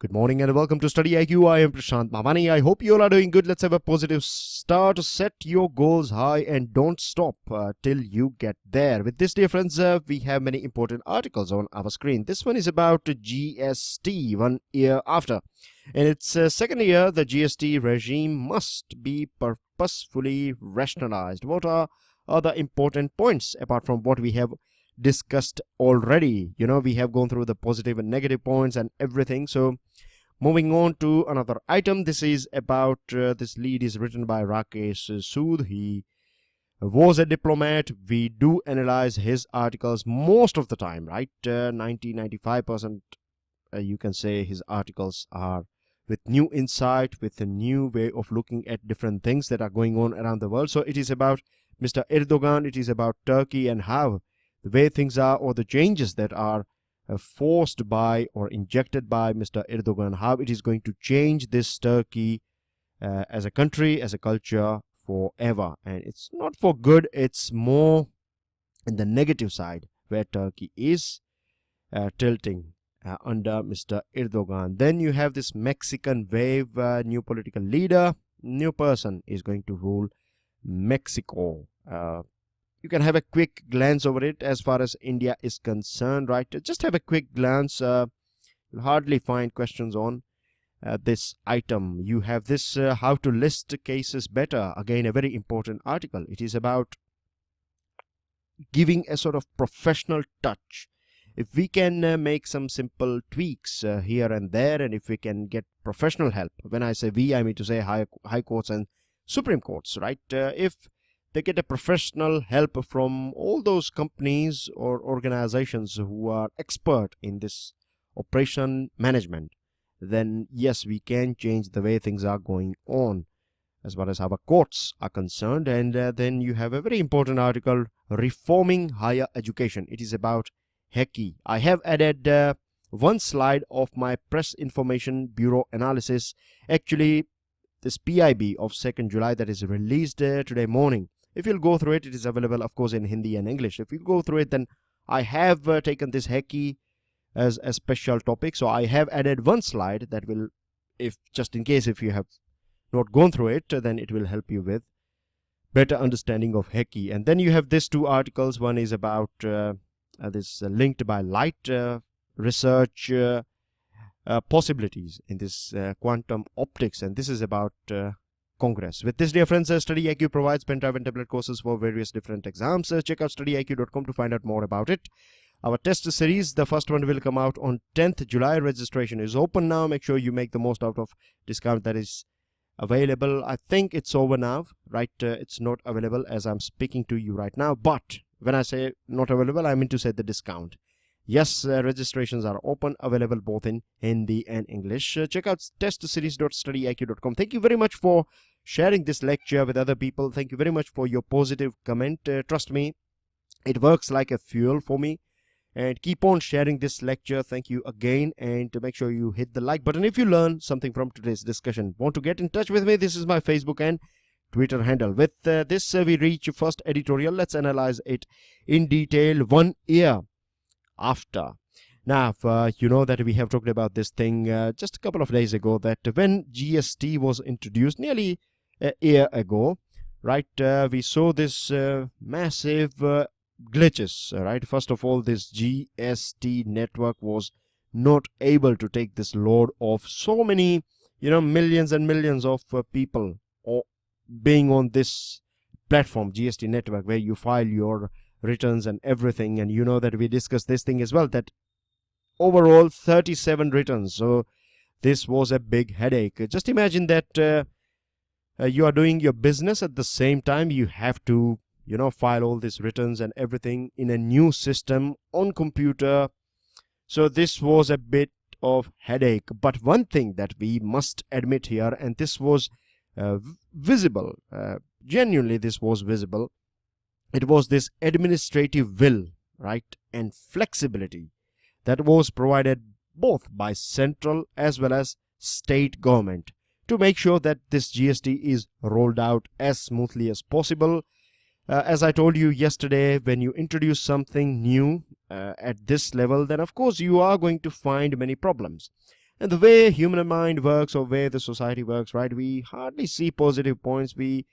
Good morning and welcome to StudyIQ. I am Prashant Mamani. I hope you all are doing good. Let's have a positive start. Set your goals high and don't stop till you get there. With this, dear friends, we have many important articles on our screen. This one is about GST 1 year after. In its second year, the GST regime must be purposefully rationalized. What are other important points apart from what we have discussed already? We have gone through the positive and negative points and everything. So moving on to another item, this is about this lead is written by Rakesh Sood. He was a diplomat. We do analyze his articles most of the time, right? 95% you can say his articles are with new insight, with a new way of looking at different things that are going on around the world. So it is about Mr. Erdogan, it is about Turkey and how the way things are, or the changes that are forced by or injected by Mr. Erdogan, how it is going to change this Turkey as a country, as a culture forever. And it's not for good, it's more in the negative side where Turkey is tilting under Mr. Erdogan. Then you have this Mexican wave, new political leader, new person is going to rule Mexico. You can have a quick glance over it as far as India is concerned, right? Just have a quick glance. You'll hardly find questions on this item. You have this how to list cases better. Again, a very important article. It is about giving a sort of professional touch. If we can make some simple tweaks here and there, and if we can get professional help, when I say we, I mean to say high courts and Supreme Courts, right? If they get a professional help from all those companies or organizations who are expert in this operation management, then yes, we can change the way things are going on as far as our courts are concerned. And then you have a very important article, Reforming Higher Education. It is about HEC. I have added one slide of my Press Information Bureau analysis. Actually, this PIB of 2nd July that is released today morning. If you'll go through it, it is available, of course, in Hindi and English. If you go through it, then I have taken this HEC as a special topic. So I have added one slide that will, if just in case if you have not gone through it, then it will help you with better understanding of HEC. And then you have these two articles. One is about this linked by light research possibilities in this quantum optics. And this is about Congress. With this, dear friends, StudyIQ provides pen drive and tablet courses for various different exams. Check out StudyIQ.com to find out more about it. Our test series, the first one will come out on 10th July. Registration is open now. Make sure you make the most out of discount that is available. I think it's over now, right? It's not available as I'm speaking to you right now. But when I say not available, I mean to say the discount. Yes, registrations are open, available both in Hindi and English. Check out testseries.studyiq.com. Thank you very much for sharing this lecture with other people. Thank you very much for your positive comment. Trust me, it works like a fuel for me. And keep on sharing this lecture. Thank you again. And to make sure you hit the like button if you learn something from today's discussion. Want to get in touch with me? This is my Facebook and Twitter handle. With this, we reach first editorial. Let's analyze it in detail 1 year after. Now, you know that we have talked about this thing just a couple of days ago, that when GST was introduced nearly a year ago, right, we saw this massive glitches, right? First of all, this GST network was not able to take this load of so many, millions and millions of people being on this platform, GST network, where you file your returns and everything. And you know that we discussed this thing as well, that overall 37 returns. So this was a big headache. Just imagine that you are doing your business at the same time. You have to, file all these returns and everything in a new system on computer. So this was a bit of headache. But one thing that we must admit here, and this was visible, genuinely this was visible, it was this administrative will, right, and flexibility that was provided both by central as well as state government to make sure that this GST is rolled out as smoothly as possible. As I told you yesterday, when you introduce something new at this level, then of course you are going to find many problems. And the way human mind works, or way the society works, right, we hardly see positive points. We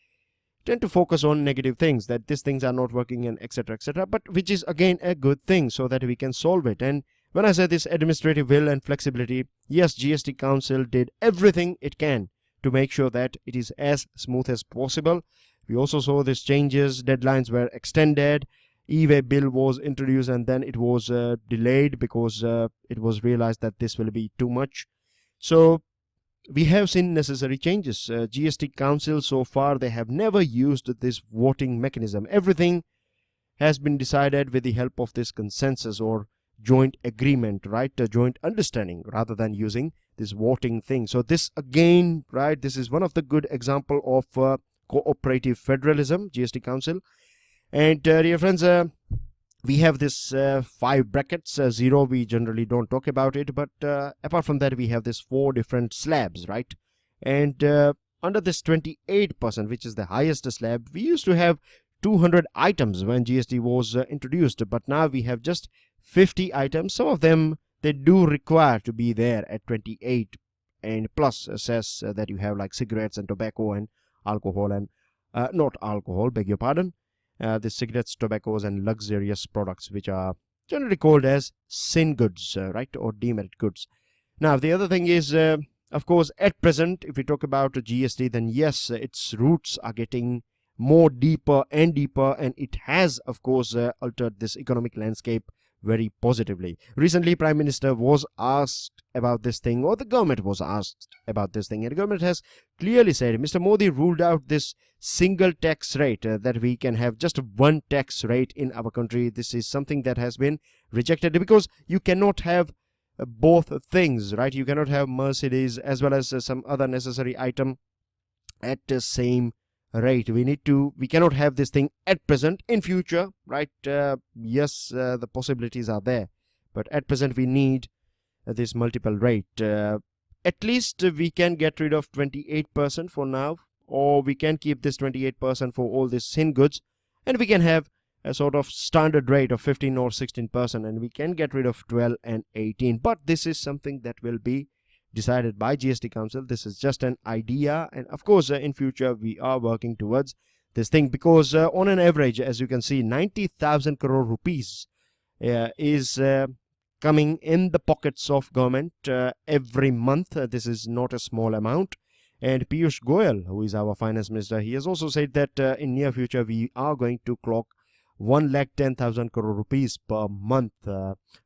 tend to focus on negative things, that these things are not working, and etc etc, but which is again a good thing, so that we can solve it. And when I say this administrative will and flexibility, yes, GST Council did everything it can to make sure that it is as smooth as possible. We also saw these changes, deadlines were extended, e-way bill was introduced, and then it was delayed because it was realized that this will be too much. So we have seen necessary changes. GST Council, so far, they have never used this voting mechanism. Everything has been decided with the help of this consensus or joint agreement, right? A joint understanding, rather than using this voting thing. So this again, right, this is one of the good example of cooperative federalism, GST Council. And dear friends, we have this 5 brackets. 0, we generally don't talk about it, but apart from that, we have this 4 different slabs, right? And under this 28%, which is the highest slab, we used to have 200 items when GST was introduced, but now we have just 50 items. Some of them, they do require to be there at 28, and plus says that you have like cigarettes and tobacco and alcohol and not alcohol, beg your pardon, the cigarettes, tobaccos, and luxurious products, which are generally called as sin goods, right, or demerit goods. Now, the other thing is, of course, at present, if we talk about GST, then yes, its roots are getting more deeper, and it has, of course, altered this economic landscape very positively. Recently, Prime Minister was asked about this thing, or the government was asked about this thing, and the government has clearly said, Mr. Modi ruled out this single tax rate, that we can have just one tax rate in our country. This is something that has been rejected, because you cannot have both things, right? You cannot have Mercedes as well as some other necessary item at the same rate. We cannot have this thing at present. In future, right, yes, the possibilities are there, but at present we need this multiple rate. At least we can get rid of 28% for now, or we can keep this 28% for all these sin goods, and we can have a sort of standard rate of 15 or 16%, and we can get rid of 12 and 18. But this is something that will be decided by GST Council. This is just an idea, and of course in future we are working towards this thing, because on an average, as you can see, 90,000 crore rupees is coming in the pockets of government every month. This is not a small amount. And Piyush Goyal, who is our finance minister, he has also said that in near future we are going to clock 1,10,000 crore rupees per month.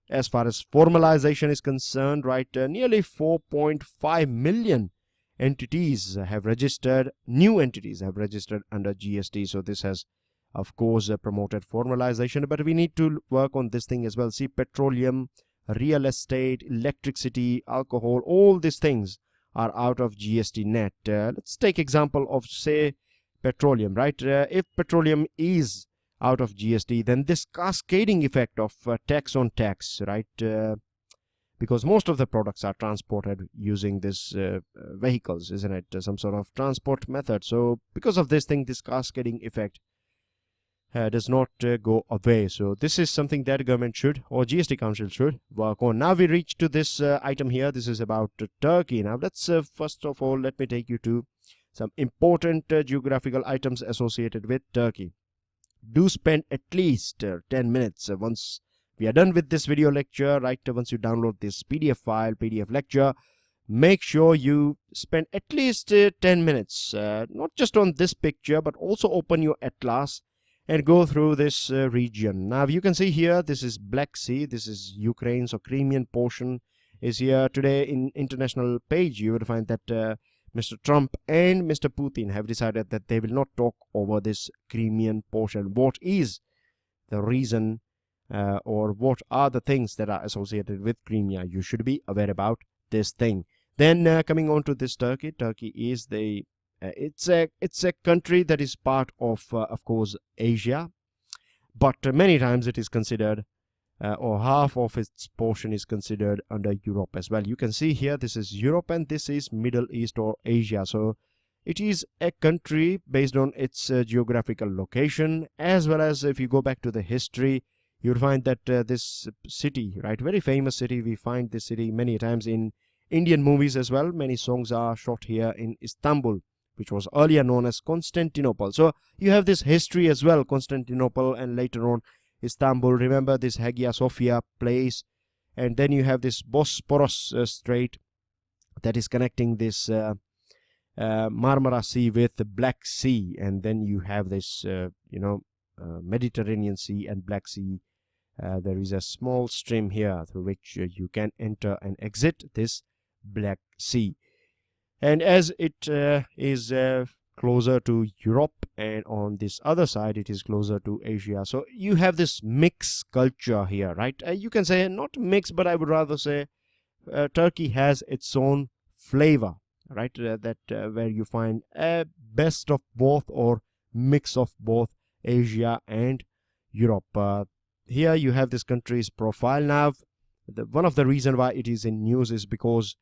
As far as formalization is concerned, right, nearly 4.5 million entities have registered, new entities have registered under GST. So this has, of course, promoted formalization, but we need to work on this thing as well. See, petroleum, real estate, electricity, alcohol, all these things are out of GST net. Let's take example of, say, petroleum, right? If petroleum is out of GST, then this cascading effect of tax on tax, right? Because most of the products are transported using this vehicles, isn't it? Some sort of transport method. So because of this thing, this cascading effect does not go away. So this is something that government should, or GST Council should, work on. Now we reach to this item here. This is about Turkey. Now let's first of all, let me take you to some important geographical items associated with Turkey. Do spend at least 10 minutes once we are done with this video lecture, right? Once you download this PDF file, PDF lecture, make sure you spend at least 10 minutes, not just on this picture, but also open your atlas and go through this region. Now you can see here, this is Black Sea, this is Ukraine, so Crimean portion is here. Today in international page, you will find that Mr. Trump and Mr. Putin have decided that they will not talk over this Crimean portion. What is the reason or what are the things that are associated with Crimea? You should be aware about this thing. Then coming on to this Turkey. Turkey is the it's a country that is part of course, Asia, but many times it is considered or half of its portion is considered under Europe as well. You can see here, this is Europe and this is Middle East or Asia. So it is a country based on its geographical location, as well as if you go back to the history, you'll find that this city, right, very famous city, we find this city many times in Indian movies as well. Many songs are shot here in Istanbul, which was earlier known as Constantinople. So you have this history as well, Constantinople, and later on Istanbul. Remember this Hagia Sophia place, and then you have this Bosporus Strait that is connecting this Marmara Sea with the Black Sea, and then you have this Mediterranean Sea and Black Sea. There is a small stream here through which you can enter and exit this Black Sea. And as it is closer to Europe, and on this other side it is closer to Asia, so you have this mixed culture here, right? You can say not mixed, but I would rather say Turkey has its own flavor, right? Where you find a best of both or mix of both Asia and Europe. Here you have this country's profile. Now, one of the reasons why it is in news is because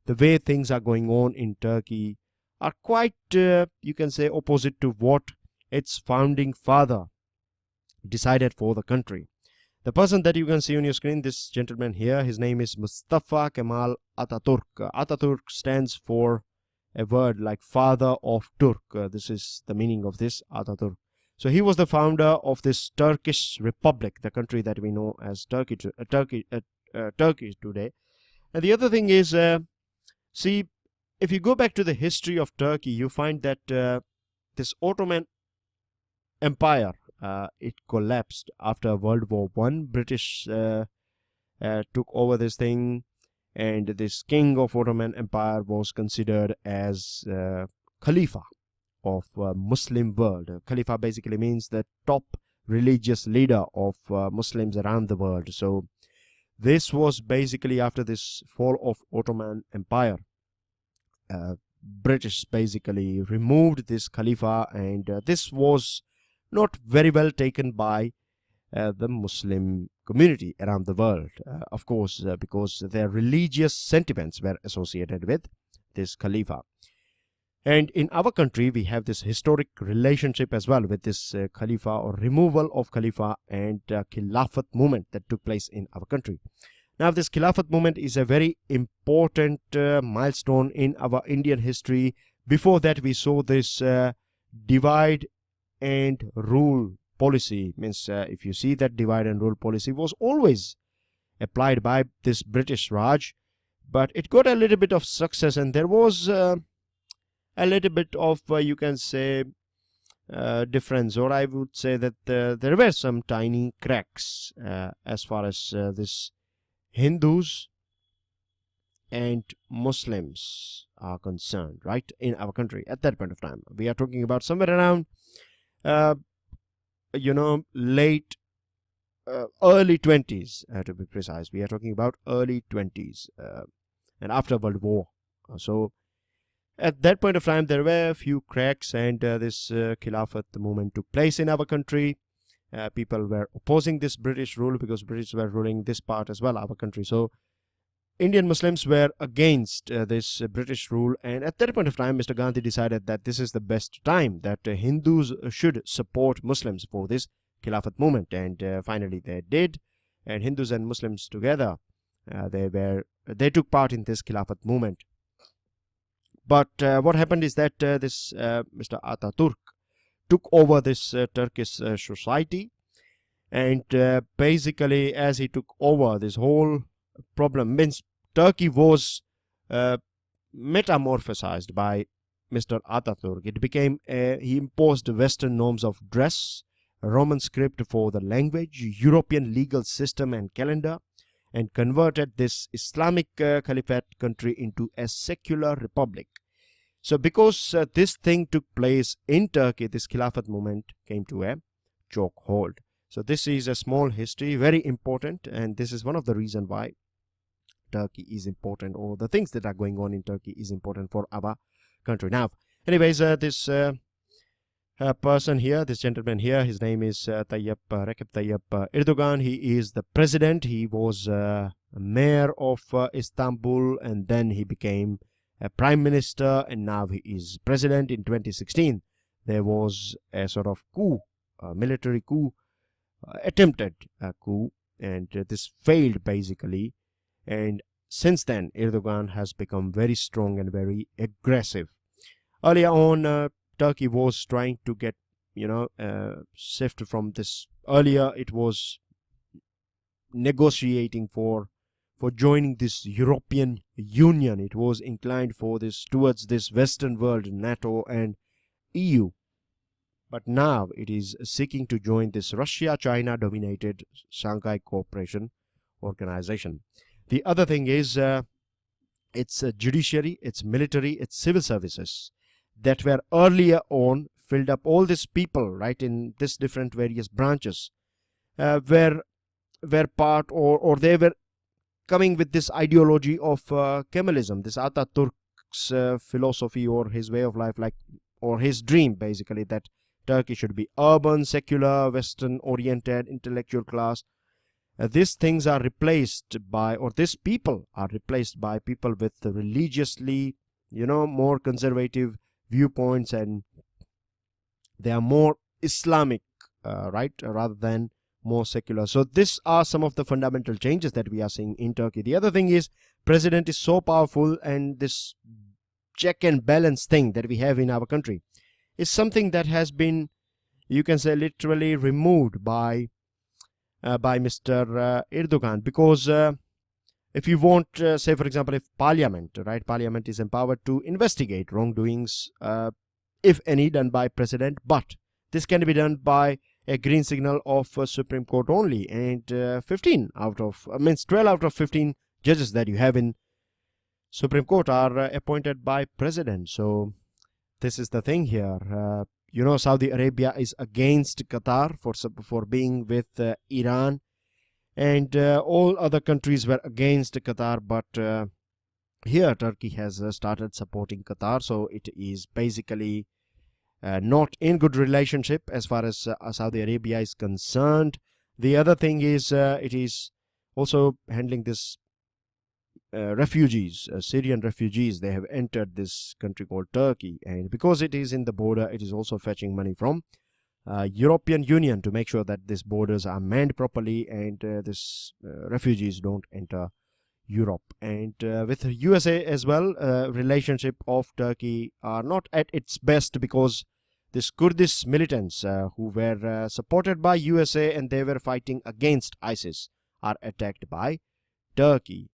the way things are going on in Turkey are quite, you can say, opposite to what its founding father decided for the country. The person that you can see on your screen, this gentleman here, his name is Mustafa Kemal Atatürk. Atatürk stands for a word like father of Turk. This is the meaning of this, Atatürk. So he was the founder of this Turkish Republic, the country that we know as Turkey today. And the other thing is, see, if you go back to the history of Turkey, you find that this Ottoman Empire, it collapsed after World War I. British took over this thing, and this king of Ottoman Empire was considered as Khalifa of Muslim world. Khalifa basically means the top religious leader of Muslims around the world. So this was basically after this fall of Ottoman Empire. British basically removed this Khalifa, and this was not very well taken by the Muslim community around the world, of course, because their religious sentiments were associated with this Khalifa. And in our country, we have this historic relationship as well with this Khalifa, or removal of Khalifa, and Khilafat movement that took place in our country. Now, this Khilafat movement is a very important milestone in our Indian history. Before that, we saw this divide and rule policy. Means if you see that divide and rule policy was always applied by this British Raj, but it got a little bit of success, and there was a little bit of you can say difference, or I would say that there were some tiny cracks as far as this Hindus and Muslims are concerned, right, in our country at that point of time. We are talking about somewhere around late early 20s, to be precise. We are talking about early 20s and after World War. So at that point of time, there were a few cracks, and this Khilafat movement took place in our country. People were opposing this British rule because British were ruling this part as well, our country. So Indian Muslims were against this British rule, and at that point of time, Mr. Gandhi decided that this is the best time that Hindus should support Muslims for this Khilafat movement, and finally they did. And Hindus and Muslims together, they took part in this Khilafat movement. But what happened is that this Mr. Atatürk took over this Turkish society, and basically as he took over, this whole problem means Turkey was metamorphosized by Mr. Atatürk. It became he imposed Western norms of dress, Roman script for the language, European legal system and calendar, and converted this Islamic Caliphate country into a secular republic. So because this thing took place in Turkey, this Khilafat movement came to a chokehold. So this is a small history, very important, and this is one of the reasons why Turkey is important, or the things that are going on in Turkey is important for our country. Now, anyways, this person here, this gentleman here, his name is Recep Tayyip Erdogan. He is the president. He was mayor of Istanbul, and then he became a prime minister, and now he is president. In 2016, there was a sort of coup, military coup, attempted coup, and this failed basically. And since then, Erdogan has become very strong and very aggressive. Earlier on, Turkey was trying to get, shift from this. Earlier, it was negotiating for joining this European Union. It was inclined for this towards this Western world, NATO and EU. But now it is seeking to join this Russia-China dominated Shanghai Cooperation Organization. The other thing is its judiciary, its military, its civil services that were earlier on filled up all these people, right, in this different various branches, were part or they were coming with this ideology of Kemalism, this Ataturk's philosophy or his way of life, or his dream basically, that Turkey should be urban, secular, Western oriented, intellectual class. These things are replaced by, or these people are replaced by people with religiously, more conservative viewpoints, and they are more Islamic, right, rather than more secular. So these are some of the fundamental changes that we are seeing in Turkey. The other thing is, president is so powerful, and this check and balance thing that we have in our country is something that has been, you can say, literally removed by Mr. Erdogan, because if you want, say for example, if Parliament is empowered to investigate wrongdoings, if any, done by President, but this can be done by a green signal of Supreme Court only, and 12 out of 15 judges that you have in Supreme Court are appointed by President. So this is the thing here. Saudi Arabia is against Qatar for being with Iran, and all other countries were against Qatar, but here Turkey has started supporting Qatar, so it is basically not in good relationship as far as Saudi Arabia is concerned. The other thing is it is also handling this refugees, Syrian refugees. They have entered this country called Turkey, and because it is in the border, it is also fetching money from European Union to make sure that these borders are manned properly, and this refugees don't enter Europe. And with USA as well, relationship of Turkey are not at its best, because this Kurdish militants who were supported by USA and they were fighting against ISIS are attacked by Turkey.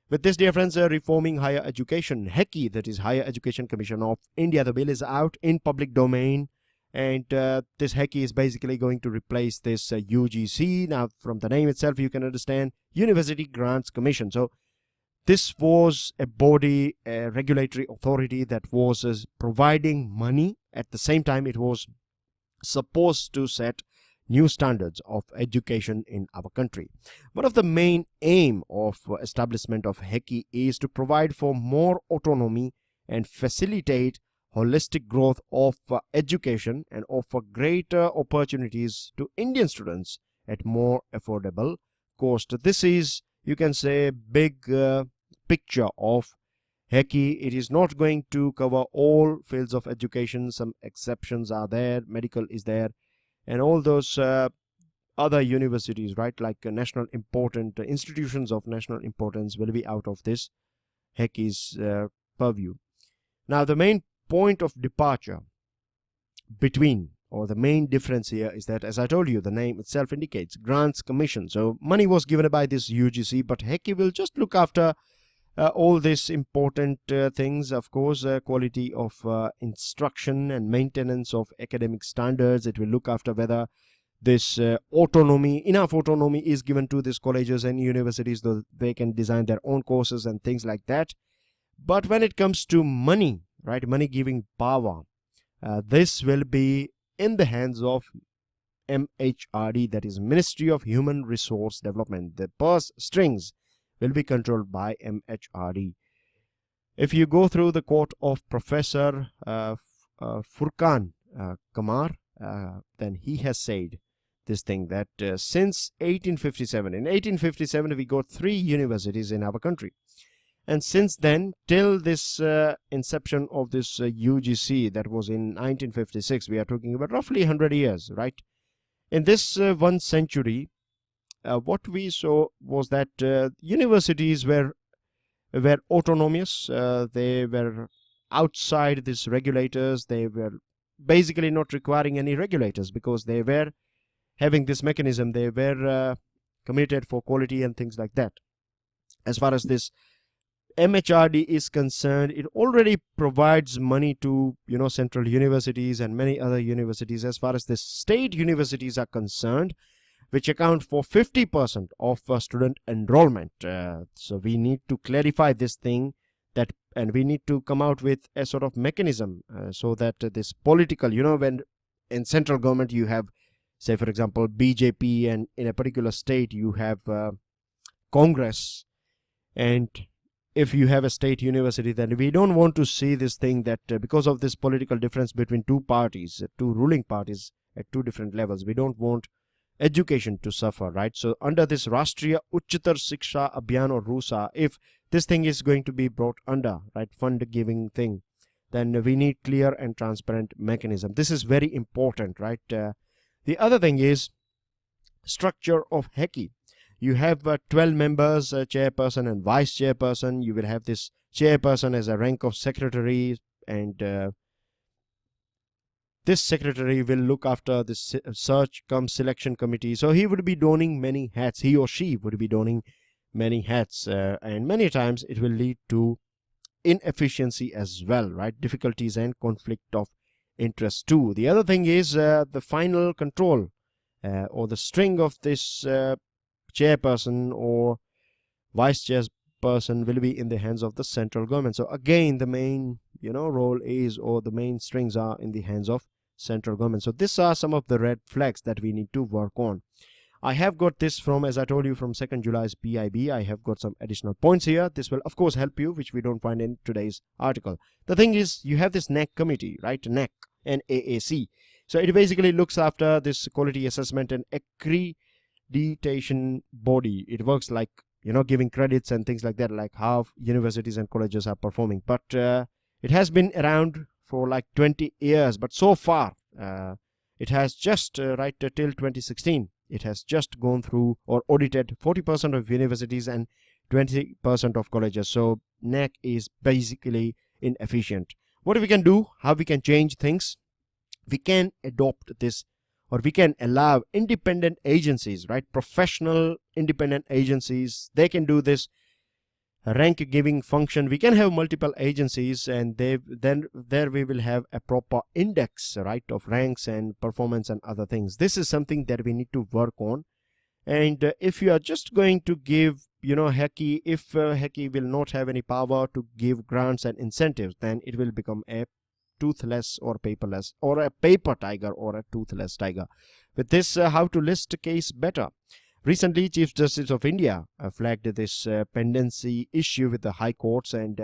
With this, dear friends, reforming higher education, HEC, that is Higher Education Commission of India, the bill is out in public domain, and this HEC is basically going to replace this UGC. Now, from the name itself, you can understand University Grants Commission. So this was a body, a regulatory authority that was providing money. At the same time, it was supposed to set new standards of education in our country. One of the main aim of establishment of HEC is to provide for more autonomy and facilitate holistic growth of education and offer greater opportunities to Indian students at more affordable cost. This is, you can say, big picture of HEC. It is not going to cover all fields of education. Some exceptions are there. Medical is there, and all those other universities, right, like national important institutions of national importance will be out of this HEC's purview. Now, the main point of departure between, or the main difference here, is that, as I told you, the name itself indicates Grants Commission. So money was given by this UGC, but HEC will just look after all these important things. Of course, quality of instruction and maintenance of academic standards. It will look after whether this enough autonomy is given to these colleges and universities, though they can design their own courses and things like that. But when it comes to money, right, money giving power, this will be in the hands of MHRD, that is Ministry of Human Resource Development. The purse strings will be controlled by MHRD. If you go through the quote of Professor Furkan Kamar, then he has said this thing that since 1857, in 1857 we got 3 universities in our country, and since then till this inception of this UGC, that was in 1956, we are talking about roughly 100 years, right? In this 1 century, what we saw was that universities were were autonomous. They were outside these regulators. They were basically not requiring any regulators because they were having this mechanism. They were committed for quality and things like that. As far as this MHRD is concerned, it already provides money to, central universities and many other universities. As far as the state universities are concerned, which account for 50% of student enrollment. So we need to clarify this thing, and we need to come out with a sort of mechanism so that this political, when in central government you have, say for example, BJP, and in a particular state you have Congress, and if you have a state university, then we don't want to see this thing that because of this political difference between two parties, two ruling parties at two different levels, we don't want education to suffer, right? So under this Rashtriya Uchchatar Shiksha Abhiyan or RUSA, if this thing is going to be brought under, right, fund giving thing, then we need clear and transparent mechanism. This is very important, right? The other thing is structure of HEC. You have 12 members, chairperson and vice chairperson. You will have this chairperson as a rank of secretary, and this secretary will look after this search cum selection committee. So he would be donning many hats. He or she would be donning many hats, and many times it will lead to inefficiency as well, right? Difficulties and conflict of interest too. The other thing is the final control or the string of this chairperson or vice chairperson will be in the hands of the central government. So again, the main role is, or the main strings are in the hands of central government. So these are some of the red flags that we need to work on. I have got this from, as I told you, from 2nd July's PIB. I have got some additional points here. This will of course help you, which we don't find in today's article. The thing is, you have this NAC committee, right? NAC, NAAC. So it basically looks after this quality assessment and accreditation body. It works like, giving credits and things like that, like how universities and colleges are performing. But it has been around for like 20 years, but so far it has just right till 2016, it has just gone through or audited 40% of universities and 20% of colleges. So NAC is basically inefficient. What we can do, how we can change things? We can adopt this, or we can allow independent agencies, right? Professional independent agencies, they can do this rank giving function. We can have multiple agencies, and then there we will have a proper index, right, of ranks and performance and other things. This is something that we need to work on. And if you are just going to give, HEC, if HEC will not have any power to give grants and incentives, then it will become a toothless or paperless, or a paper tiger or a toothless tiger. With this, how to list a case better. Recently, Chief Justice of India flagged this pendency issue with the High Courts, and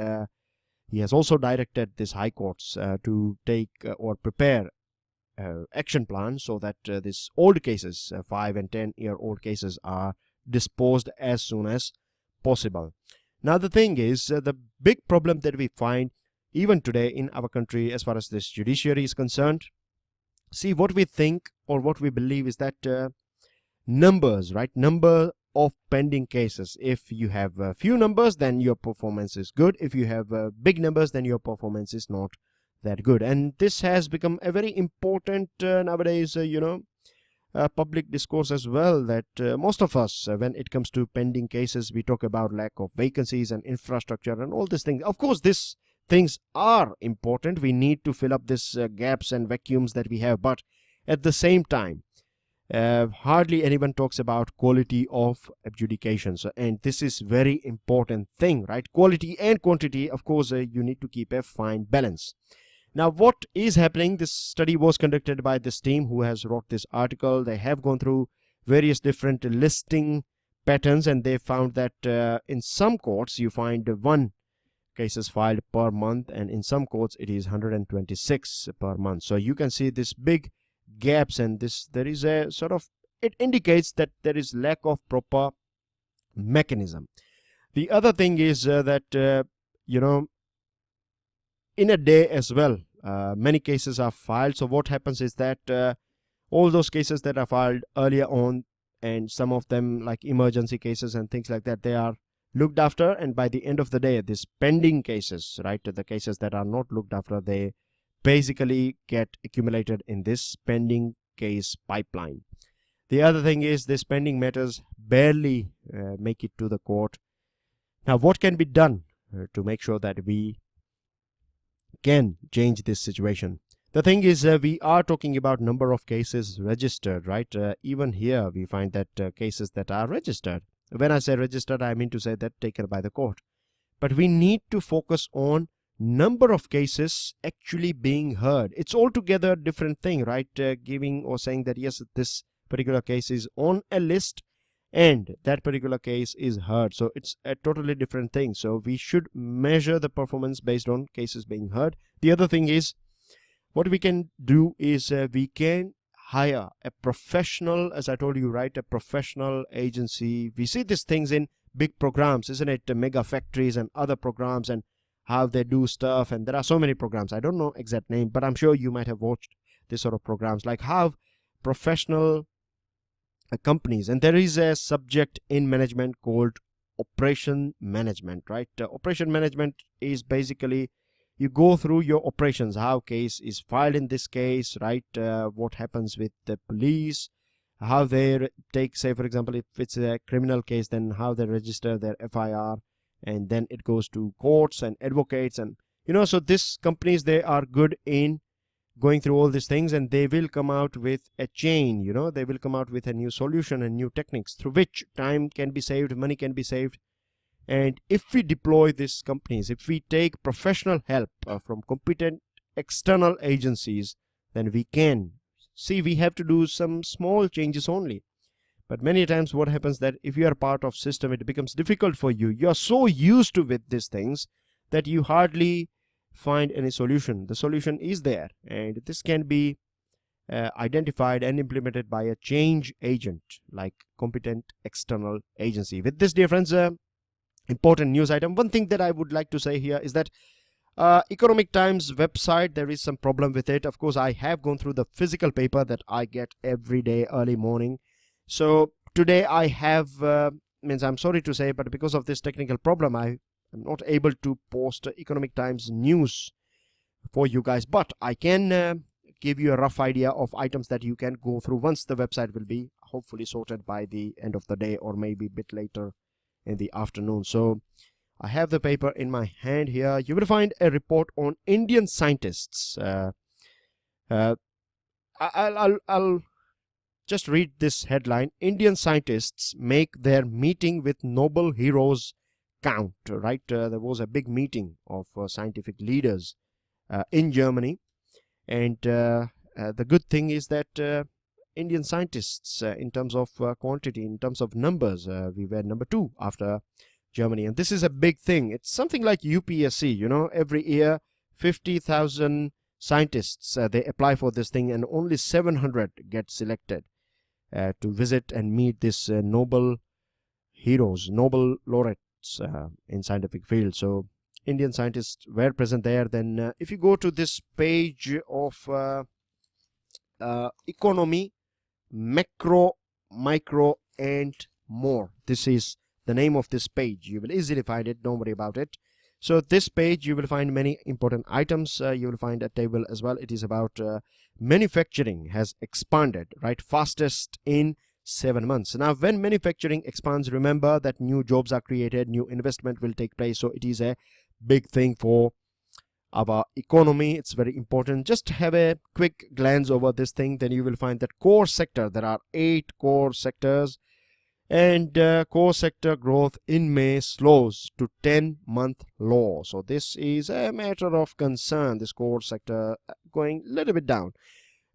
he has also directed this High Courts to take or prepare action plans so that these old cases, 5 and 10-year-old cases, are disposed as soon as possible. Now, the thing is, the big problem that we find even today in our country as far as this judiciary is concerned, see, what we think or what we believe is that numbers, right? Number of pending cases. If you have few numbers, then your performance is good. If you have big numbers, then your performance is not that good. And this has become a very important nowadays, public discourse as well, that most of us, when it comes to pending cases, we talk about lack of vacancies and infrastructure and all these things. Of course, these things are important. We need to fill up these gaps and vacuums that we have. But at the same time, hardly anyone talks about quality of adjudications, and this is very important thing, right? Quality and quantity, of course, you need to keep a fine balance. Now, what is happening? This study was conducted by this team who has wrote this article. They have gone through various different listing patterns, and they found that in some courts you find 1 cases filed per month, and in some courts it is 126 per month. So you can see this big gaps, and there is a sort of, it indicates that there is lack of proper mechanism. The other thing is that in a day as well, many cases are filed. So what happens is that all those cases that are filed earlier on, and some of them like emergency cases and things like that, they are looked after, and by the end of the day, these pending cases, right, the cases that are not looked after, they basically get accumulated in this pending case pipeline. The other thing is these pending matters barely make it to the court. Now, what can be done to make sure that we can change this situation? The thing is, we are talking about number of cases registered, right? Even here, we find that cases that are registered. When I say registered, I mean to say that taken by the court. But we need to focus on number of cases actually being heard. It's altogether a different thing, right? Giving or saying that, yes, this particular case is on a list and that particular case is heard. So it's a totally different thing. So we should measure the performance based on cases being heard. The other thing is, what we can do is we can hire a professional, as I told you, right, a professional agency. We see these things in big programs, isn't it? Mega factories and other programs, and how they do stuff. And there are so many programs. I don't know exact name, but I'm sure you might have watched this sort of programs, like how professional companies. And there is a subject in management called operation management, right? Operation management is basically you go through your operations, how case is filed in this case, right? What happens with the police, how they take, say for example, if it's a criminal case, then how they register their FIR, and then it goes to courts and advocates, and so these companies, they are good in going through all these things, and they will come out with a chain, they will come out with a new solution and new techniques through which time can be saved, money can be saved. And if we deploy these companies, if we take professional help from competent external agencies, then we can see we have to do some small changes only. But many times what happens that if you are part of system, it becomes difficult for you. You are so used to with these things that you hardly find any solution. The solution is there, and this can be identified and implemented by a change agent like competent external agency. With this, dear friends, important news item. One thing that I would like to say here is that Economic Times website, there is some problem with it. Of course, I have gone through the physical paper that I get every day early morning. So today I have, I'm sorry to say, but because of this technical problem, I am not able to post Economic Times news for you guys. But I can give you a rough idea of items that you can go through once the website will be hopefully sorted by the end of the day, or maybe a bit later in the afternoon. So I have the paper in my hand here. You will find a report on Indian scientists. I'll just read this headline. Indian scientists make their meeting with Nobel heroes count, right? There was a big meeting of scientific leaders in Germany, and the good thing is that Indian scientists, in terms of quantity, in terms of numbers, we were number 2 after Germany. And this is a big thing. It's something like UPSC, every year 50,000 scientists, they apply for this thing, and only 700 get selected to visit and meet this Nobel heroes, Nobel laureates in scientific field. So Indian scientists were present there. Then if you go to this page of economy, macro, micro, and more, this is the name of this page. You will easily find it, don't worry about it. So this page, you will find many important items. You will find a table as well. It is about manufacturing has expanded, right, fastest in 7 months. Now, when manufacturing expands, remember that new jobs are created, new investment will take place. So it is a big thing for our economy. It's very important. Just have a quick glance over this thing, then you will find that core sector, there are 8 core sectors, and core sector growth in May slows to 10-month low. So this is a matter of concern, this core sector going a little bit down.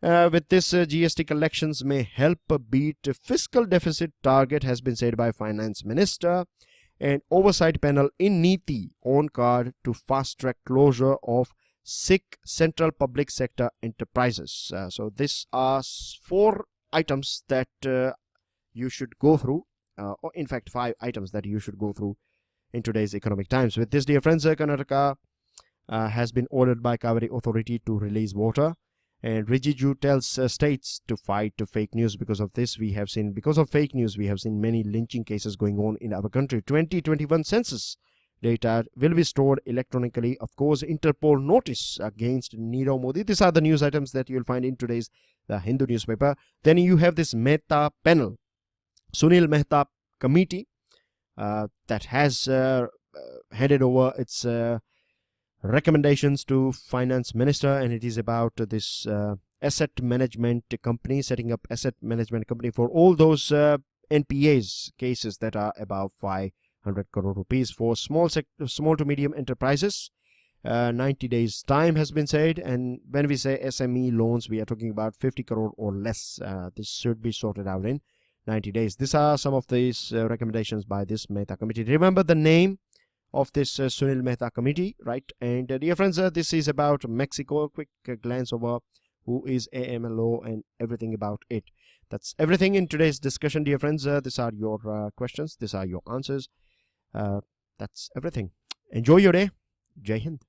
With this, GST collections may help beat fiscal deficit target, has been said by Finance Minister. And oversight panel in NITI on card to fast-track closure of 6 central public sector enterprises. So these are 4 items that you should go through, or in fact 5 items that you should go through in today's Economic Times. With this, dear friends, Karnataka has been ordered by Kaveri Authority to release water. And Rijiju tells states to fight to fake news. Because of this, because of fake news, we have seen many lynching cases going on in our country. 2021 census data will be stored electronically. Of course, Interpol notice against Nirav Modi. These are the news items that you will find in today's The Hindu newspaper. Then you have this Mehta panel, Sunil Mehta committee that has handed over its recommendations to finance minister, and it is about this asset management company, setting up asset management company for all those NPAs cases that are above 500 crore rupees for small to medium enterprises. 90 days time has been said, and when we say SME loans, we are talking about 50 crore or less. This should be sorted out in 90 days. These are some of these recommendations by this Mehta committee. Remember the name of this Sunil Mehta committee, right? And dear friends, this is about Mexico. A quick glance over who is AMLO and everything about it. That's everything in today's discussion, dear friends. These are your questions. These are your answers. That's everything. Enjoy your day. Jai Hind.